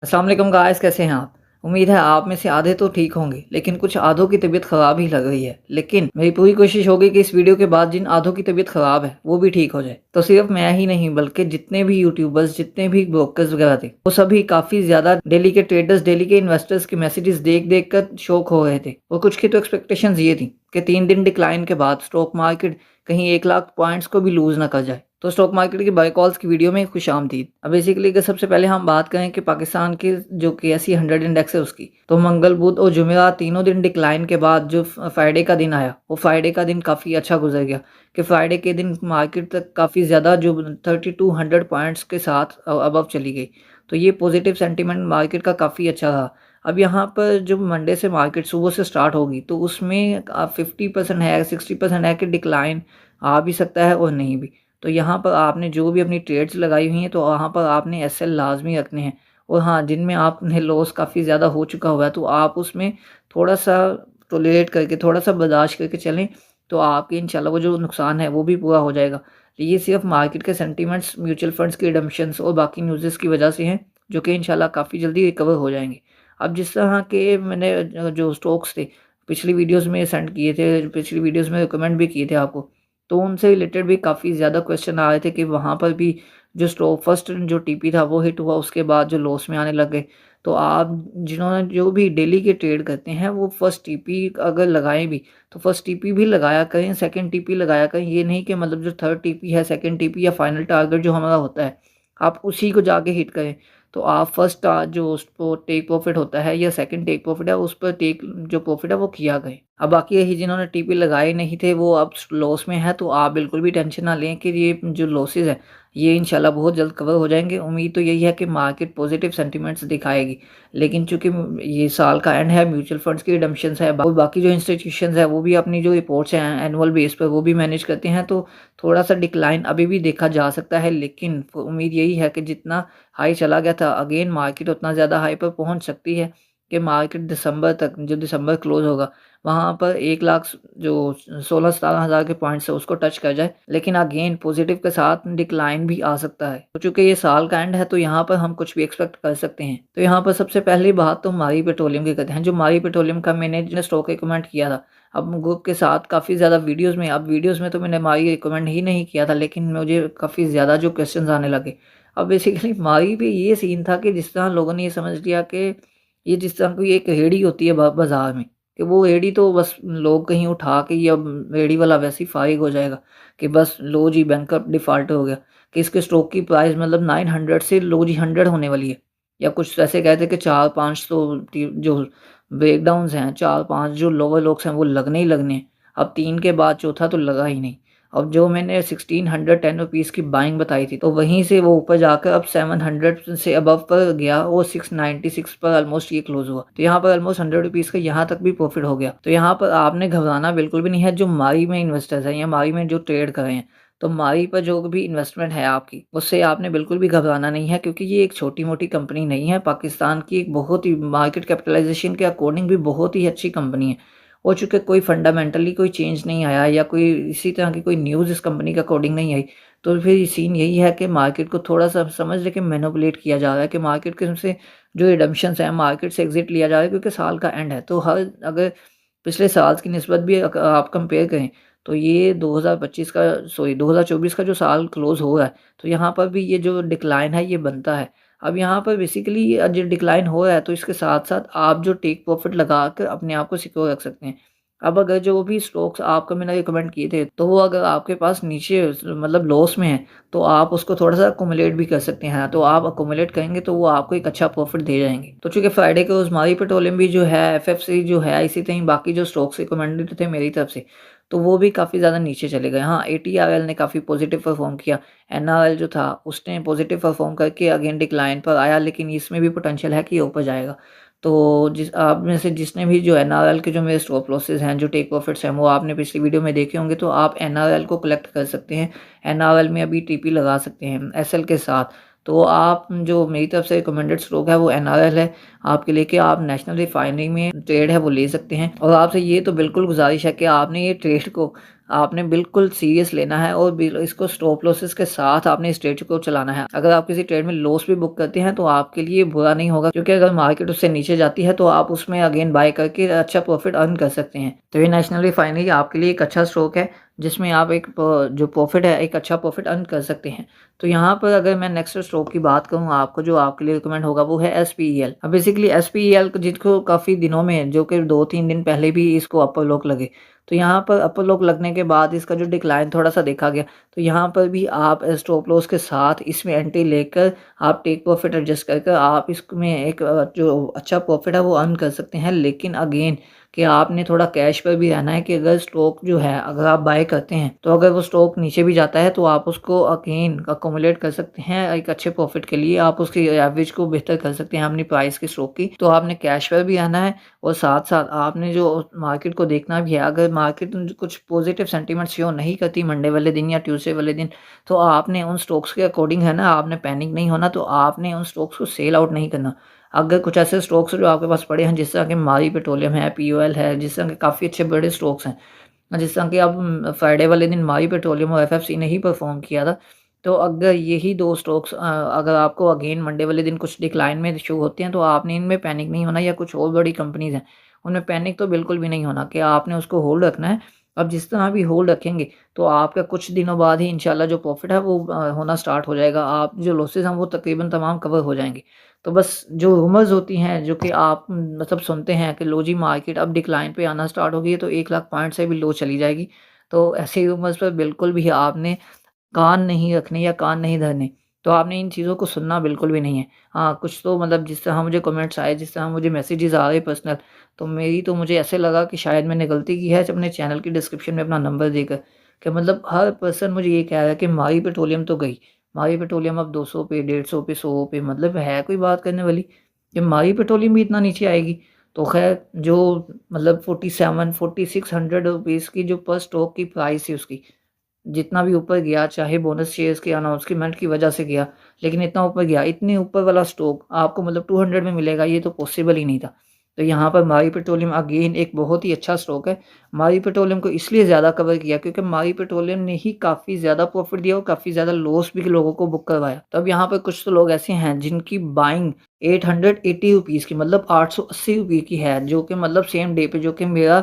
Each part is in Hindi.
अस्सलाम वालेकुम गाइस, कैसे हैं आप? उम्मीद है आप में से आधे तो ठीक होंगे, लेकिन कुछ आधों की तबीयत ख़राब ही लग रही है। लेकिन मेरी पूरी कोशिश होगी कि इस वीडियो के बाद जिन आधों की तबीयत ख़राब है, वो भी ठीक हो जाए। तो सिर्फ मैं ही नहीं बल्कि जितने भी यूट्यूबर्स, जितने भी ब्रोकर्स वगैरह थे, वो सभी काफ़ी ज़्यादा डेली के ट्रेडर्स, डेली के इन्वेस्टर्स के मैसेजेस देख-देख कर शॉक हो रहे थे। और कुछ की तो एक्सपेक्टेशंस ये थी कि 3 दिन डिक्लाइन के बाद स्टॉक मार्केट कहीं 1 लाख पॉइंट्स को भी लूज़ ना कर जाए। तो स्टॉक मार्केट की बाय कॉल्स की वीडियो में खुशामदीद। अब बेसिकली अगर सबसे पहले हम बात करें कि पाकिस्तान के जो केएसई 100 इंडेक्स है उसकी, तो मंगल, बुध और जुमेरात तीनों दिन डिक्लाइन के बाद जो फ्राइडे का दिन आया, वो फ्राइडे का दिन काफ़ी अच्छा गुजर गया कि फ्राइडे के दिन मार्केट तक काफ़ी ज़्यादा जो 3200 पॉइंट्स के साथ अबव चली गई। तो ये पॉजिटिव सेंटीमेंट मार्केट का काफ़ी अच्छा रहा। अब यहाँ पर जो मंडे से मार्केट सुबह से स्टार्ट होगी, तो उसमें 50% है, 60% है कि डिक्लाइन आ भी सकता है और नहीं भी। तो यहाँ पर आपने जो भी अपनी ट्रेड्स लगाई हुई हैं, तो वहाँ पर आपने एसएल लाज़मी रखने हैं। और हाँ, जिनमें आपने लॉस काफ़ी ज़्यादा हो चुका हुआ है, तो आप उसमें थोड़ा-सा टॉलरेट करके, थोड़ा-सा बर्दाश्त करके चलें, तो आपके इंशाल्लाह वो जो नुकसान है, वो भी पूरा हो जाएगा। तो ये सिर्फ़ मार्केट के सेंटिमेंट्स, म्यूचुअल फंड्स के रिडम्पशंस और बाकी न्यूज़ेज़ की वजह से हैं, जो कि इंशाल्लाह काफ़ी जल्दी रिकवर हो जाएँगे। अब जिस तरह के मैंने जो स्टॉक्स थे, पिछली वीडियोज़ में सेंड किए थे, पिछली वीडियोज़ में रिकमेंड भी किए थे आपको। तो उनसे रिलेटेड भी काफ़ी ज़्यादा क्वेश्चन आ रहे थे कि वहाँ पर भी जो स्टॉक फर्स्ट जो टीपी था वो हिट हुआ, उसके बाद जो लॉस में आने लग गए। तो आप जिन्होंने जो भी डेली के ट्रेड करते हैं, वो फर्स्ट टीपी अगर लगाएँ भी, तो फर्स्ट टीपी भी लगाया करें, सेकंड टीपी लगाया करें। ये नहीं कि मतलब जो थर्ड टीपी है, सेकंड टीपी या फाइनल टारगेट जो हमारा होता है, आप उसी को जाके हिट करें। तो आप फर्स्ट जो उसको टेक प्रॉफिट होता है या सेकंड टेक प्रॉफिट है, उस पर टेक जो प्रॉफिट है वो किया करें। अब बाकी यही जिन्होंने टीपी लगाए नहीं थे, वो अब लॉस में है, तो आप बिल्कुल भी टेंशन ना लें कि ये जो लॉसेस है, ये इंशाल्लाह बहुत जल्द कवर हो जाएँगे। उम्मीद तो यही है कि मार्केट पॉजिटिव सेंटिमेंट्स दिखाएगी। लेकिन चूँकि ये साल का एंड है, म्यूचुअल फंड्स की रिडम्पशंस है, और बाकी जो इंस्टीट्यूशंस है, वो भी अपनी जो रिपोर्ट्स हैं एनुअल बेस पर वो भी मैनेज करते हैं, तो थोड़ा-सा डिक्लाइन अभी भी देखा जा सकता है। लेकिन उम्मीद यही है कि जितना हाई चला गया था, अगेन मार्केट उतना ज़्यादा हाई पर पहुँच सकती है कि मार्केट दिसंबर तक, जो दिसंबर क्लोज़ होगा, वहाँ पर 1 लाख जो 16-17 हज़ार के पॉइंट्स है उसको टच कर जाए। लेकिन अगेन पॉजिटिव के साथ डिक्लाइन भी आ सकता है। तो चूँकि ये साल का एंड है, तो यहाँ पर हम कुछ भी एक्सपेक्ट कर सकते हैं। तो यहाँ पर सबसे पहली बात तो मारी पेट्रोलियम की करते हैं। जो मारी पेट्रोलियम का मैंने जो स्टॉक रिकमेंड किया था, अब ग्रुप के साथ काफ़ी ज़्यादा वीडियोज़ में तो मैंने मारी रिकमेंड ही नहीं किया था, लेकिन मुझे काफ़ी ज़्यादा जो क्वेश्चन्स आने लगे। अब बेसिकली मारी पे ये सीन था कि जिस तरह लोगों ने ये समझ लिया कि ये जिस तरह कोई एक रेहड़ी होती है बाज़ार में, कि वो रेहड़ी तो बस लोग कहीं उठा के, या रेहड़ी वाला वैसे ही फ़ारिग हो जाएगा कि बस लो जी बैंकरप्ट डिफ़ॉल्ट हो गया, कि इसके स्टॉक की प्राइस मतलब 900 से लो जी 100 होने वाली है। या कुछ ऐसे कहते हैं कि 4-5 तो जो ब्रेकडाउन्स हैं, 4-5 जो लोअर लोक्स हैं वो लगने ही लगने हैं। अब 3 के बाद चौथा तो लगा ही नहीं। अब जो मैंने 1610 रुपीज़ की बाइंग बताई थी, तो वहीं से वो ऊपर जाकर अब 700 से अबव पर गया और 696 पर ऑलमोस्ट ये क्लोज़ हुआ। तो यहाँ पर ऑलमोस्ट 100 रुपीज़ का यहाँ तक भी प्रॉफ़िट हो गया। तो यहाँ पर आपने घबराना बिल्कुल भी नहीं है, जो मारी में इन्वेस्टर्स हैं या मारी में जो ट्रेड कर रहे हैं। तो मारी पर जो भी इन्वेस्टमेंट है आपकी, उससे आपने बिल्कुल भी घबराना नहीं है, क्योंकि ये एक छोटी-मोटी कंपनी नहीं है। पाकिस्तान की एक बहुत ही मार्केट कैपिटलाइज़ेशन के अकॉर्डिंग भी बहुत ही अच्छी कंपनी है। और चूँकि कोई फंडामेंटली कोई चेंज नहीं आया, या कोई इसी तरह की कोई न्यूज़ इस कंपनी के अकॉर्डिंग नहीं आई, तो फिर सीन यही है कि मार्केट को थोड़ा-सा समझ लें कि मैनिपुलेट किया जा रहा है, कि मार्केट के से जो रिडम्पशंस हैं, मार्केट से एग्ज़िट लिया जा रहा है, क्योंकि साल का एंड है। तो हर अगर पिछले साल की निस्बत भी आप कंपेयर करें, तो ये 2024 का जो साल क्लोज़ हो रहा है, तो यहाँ पर भी ये जो डिक्लाइन है ये बनता है। अब यहाँ पर बेसिकली जो डिक्लाइन हो रहा है, तो इसके साथ-साथ आप जो टेक प्रॉफ़िट लगाकर अपने आप को सिक्योर रख सकते हैं। अब अगर जो भी स्टॉक्स आपको मैंने रिकमेंड किए थे, तो वो अगर आपके पास नीचे मतलब लॉस में है, तो आप उसको थोड़ा-सा एक्यूमुलेट भी कर सकते हैं। तो आप एक्यूमुलेट करेंगे, तो वो आपको एक अच्छा प्रॉफ़िट दे जाएँगे। तो चूँकि फ्राइडे को ओस्मानी पेट्रोलियम भी जो है, एफएफसी जो है, इसी तरह बाकी जो स्टॉक्स रिकमेंडेड थे मेरी तरफ से, तो वो भी काफ़ी ज़्यादा नीचे चले गए। हाँ, एटीआरएल ने काफ़ी पॉज़िटिव परफ़ॉर्म किया। एनआरएल जो था, उसने पॉज़िटिव परफ़ॉर्म करके अगेन डिक्लाइन पर आया, लेकिन इसमें भी पोटेंशियल है कि ये ऊपर जाएगा। तो जिस आप में से जिसने भी जो एनआरएल के जो मेरे स्टॉप लॉसेस हैं, जो टेक प्रॉफिट्स हैं, वो आपने पिछली वीडियो में देखे होंगे, तो आप एनआरएल को कलेक्ट कर सकते हैं। एनआरएल में अभी टीपी लगा सकते हैं एसएल के साथ। तो आप जो मेरी तरफ से रिकमेंडेड स्टॉक है वो एनआरएल है आपके लिए, कि आप नेशनल रिफाइनरी में ट्रेड है वो ले सकते हैं। और आपसे ये तो बिल्कुल गुज़ारिश है कि आपने ये ट्रेड को आपने बिल्कुल सीरियस लेना है और इसको स्टॉप लॉसेस के साथ आपने इस ट्रेड को चलाना है। अगर आप किसी ट्रेड में लॉस भी बुक करते हैं तो आपके लिए बुरा नहीं होगा, क्योंकि अगर मार्केट उससे नीचे जाती है तो आप उसमें अगेन बाय करके अच्छा प्रॉफिट अर्न कर सकते हैं। तो ये नेशनल रिफाइनरी आपके लिए एक अच्छा स्टॉक है, जिसमें आप एक जो प्रॉफिट है, एक अच्छा प्रॉफिट अर्न कर सकते हैं। तो यहाँ पर अगर मैं नेक्स्ट स्टॉक की बात करूँ आपको, जो आपके लिए रिकमेंड होगा वो है SPEL। अब बेसिकली SPEL जिसको काफ़ी दिनों में, जो कि 2-3 दिन पहले भी इसको अपर लॉक लगे, तो यहाँ पर अपर लॉक लगने के बाद इसका जो डिक्लाइन थोड़ा-सा देखा गया, तो यहाँ पर भी आप स्टॉप लॉस के साथ इसमें एंट्री लेकर आप टेक प्रॉफिट एडजस्ट कर आप इसमें एक जो अच्छा प्रॉफिट है वो अर्न कर सकते हैं। लेकिन अगेन कि आपने थोड़ा कैश पर भी रहना है कि अगर स्टॉक जो है, अगर आप बाय करते हैं तो अगर वो स्टॉक नीचे भी जाता है तो आप उसको अगेन अकोमोडेट कर सकते हैं एक अच्छे प्रॉफिट के लिए। आप उसकी एवरेज को बेहतर कर सकते हैं अपनी प्राइस के स्टॉक की। तो आपने कैश पर भी रहना है और साथ-साथ आपने जो मार्केट को देखना भी है। अगर मार्केट कुछ पॉजिटिव सेंटीमेंट शो नहीं करती मंडे वाले दिन या ट्यूसडे वाले दिन, तो आपने उन स्टॉक्स के अकॉर्डिंग है ना, आपने पैनिक नहीं होना, तो आपने उन स्टॉक्स को सेल आउट नहीं करना। अगर कुछ ऐसे स्टॉक्स जो आपके पास पड़े हैं, जिस तरह के मारी पेट्रोलियम है, POL है, जिस तरह के काफ़ी अच्छे बड़े स्टॉक्स हैं, जिस तरह के अब फ्राइडे वाले दिन मारी पेट्रोलियम और FFC ने ही परफॉर्म किया था। तो अगर यही 2 स्टॉक्स अगर आपको अगेन मंडे वाले दिन कुछ डिक्लाइन में शो होते हैं, तो आपने इनमें पैनिक नहीं होना, या कुछ और बड़ी कंपनीज़ हैं, उनमें पैनिक तो बिल्कुल भी नहीं होना, कि आपने उसको होल्ड रखना है। अब जिस तरह भी होल्ड रखेंगे, तो आपका कुछ दिनों बाद ही इंशाल्लाह जो प्रॉफिट है वो होना स्टार्ट हो जाएगा। आप जो लॉसेस हैं वो तकरीबन तमाम कवर हो जाएँगे। तो बस जो रूमर्स होती हैं, जो कि आप मतलब सुनते हैं कि लो जी मार्केट अब डिक्लाइन पे आना स्टार्ट हो गई है, तो 1 लाख पॉइंट से भी लो चली जाएगी। तो ऐसे रूमर्स पर बिल्कुल भी आपने कान नहीं रखने या कान नहीं धरने। तो आपने इन चीज़ों को सुनना बिल्कुल भी नहीं है। हाँ, कुछ तो मतलब जिस तरह मुझे कमेंट्स आए, जिस तरह मुझे मैसेजेस आ रहे पर्सनल, तो मुझे ऐसे लगा कि शायद मैंने गलती की है अपने चैनल की डिस्क्रिप्शन में अपना नंबर देकर, कि मतलब हर पर्सन मुझे ये कह रहा है कि मारी पेट्रोलियम तो गई। मारी पेट्रोलियम अब 200 पे, 150 पे, 100 पे, मतलब है कोई बात करने वाली? कि मारी पेट्रोलियम भी इतना नीचे आएगी? तो ख़ैर जो मतलब 47 4600 रुपीज़ की जो पर स्टॉक की प्राइस थी उसकी, जितना भी ऊपर गया, चाहे बोनस शेयर्स के अनाउंसमेंट की वजह से गया, लेकिन इतना ऊपर गया, इतने ऊपर वाला स्टॉक आपको मतलब 200 में मिलेगा, ये तो पॉसिबल ही नहीं था। तो यहाँ पर मारी पेट्रोलियम अगेन एक बहुत ही अच्छा स्टॉक है। मारी पेट्रोलियम को इसलिए ज़्यादा कवर किया क्योंकि मारी पेट्रोलियम ने ही काफ़ी ज़्यादा प्रॉफिट दिया और काफ़ी ज़्यादा लॉस भी लोगों को बुक करवाया। तो अब यहाँ पर कुछ तो लोग ऐसे हैं जिनकी बाइंग 880 रुपीज़ की, मतलब 880 रुपये की है, जो कि मतलब सेम डे पे, जो कि मेरा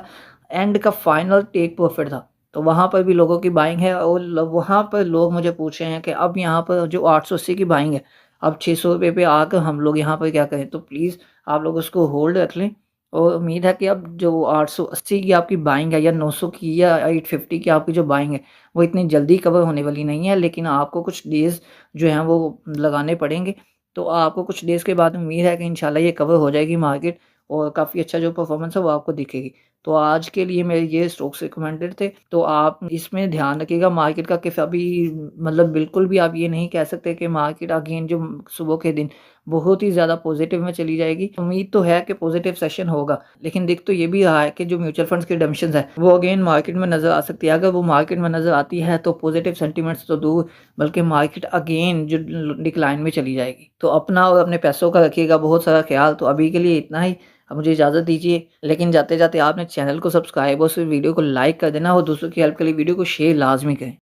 एंड का फाइनल टेक प्रॉफिट था। तो वहाँ पर भी लोगों की बाइंग है और वहाँ पर लोग मुझे पूछ रहे हैं कि अब यहाँ पर जो 880 की बाइंग है, अब 600 रुपये पे आकर हम लोग यहाँ पर क्या करें? तो प्लीज़ आप लोग उसको होल्ड रख लें और उम्मीद है कि अब जो 880 की आपकी बाइंग है, या 900 की, या 850 की आपकी जो बाइंग है, वो इतनी जल्दी कवर होने वाली नहीं है, लेकिन आपको कुछ डेज़ जो हैं वो लगाने पड़ेंगे। तो आपको कुछ डेज़ के बाद उम्मीद है कि इंशाल्लाह ये कवर हो जाएगी मार्केट, और काफ़ी अच्छा जो परफ़ॉर्मेंस है वो आपको दिखेगी। तो आज के लिए मेरे ये स्टॉक्स रिकमेंडेड थे, तो आप इसमें ध्यान रखिएगा मार्केट का, कि अभी मतलब बिल्कुल भी आप ये नहीं कह सकते कि मार्केट अगेन जो सुबह के दिन बहुत ही ज़्यादा पॉजिटिव में चली जाएगी। उम्मीद तो है कि पॉजिटिव सेशन होगा, लेकिन दिख तो ये भी रहा है कि जो म्यूचुअल फंड्स की रिडम्पशंस है वो अगेन मार्केट में नज़र आ सकती है। अगर वो मार्केट में नज़र आती है तो पॉजिटिव सेंटिमेंट्स तो दूर, बल्कि मार्केट अगेन जो डिक्लाइन में चली जाएगी। तो अपना और अपने पैसों का रखिएगा बहुत सारा ख्याल। तो अभी के लिए इतना ही। अब मुझे इजाज़त दीजिए, लेकिन जाते-जाते आपने चैनल को सब्सक्राइब और उस वीडियो को लाइक कर देना, और दूसरों की हेल्प के लिए वीडियो को शेयर लाज़मी करें।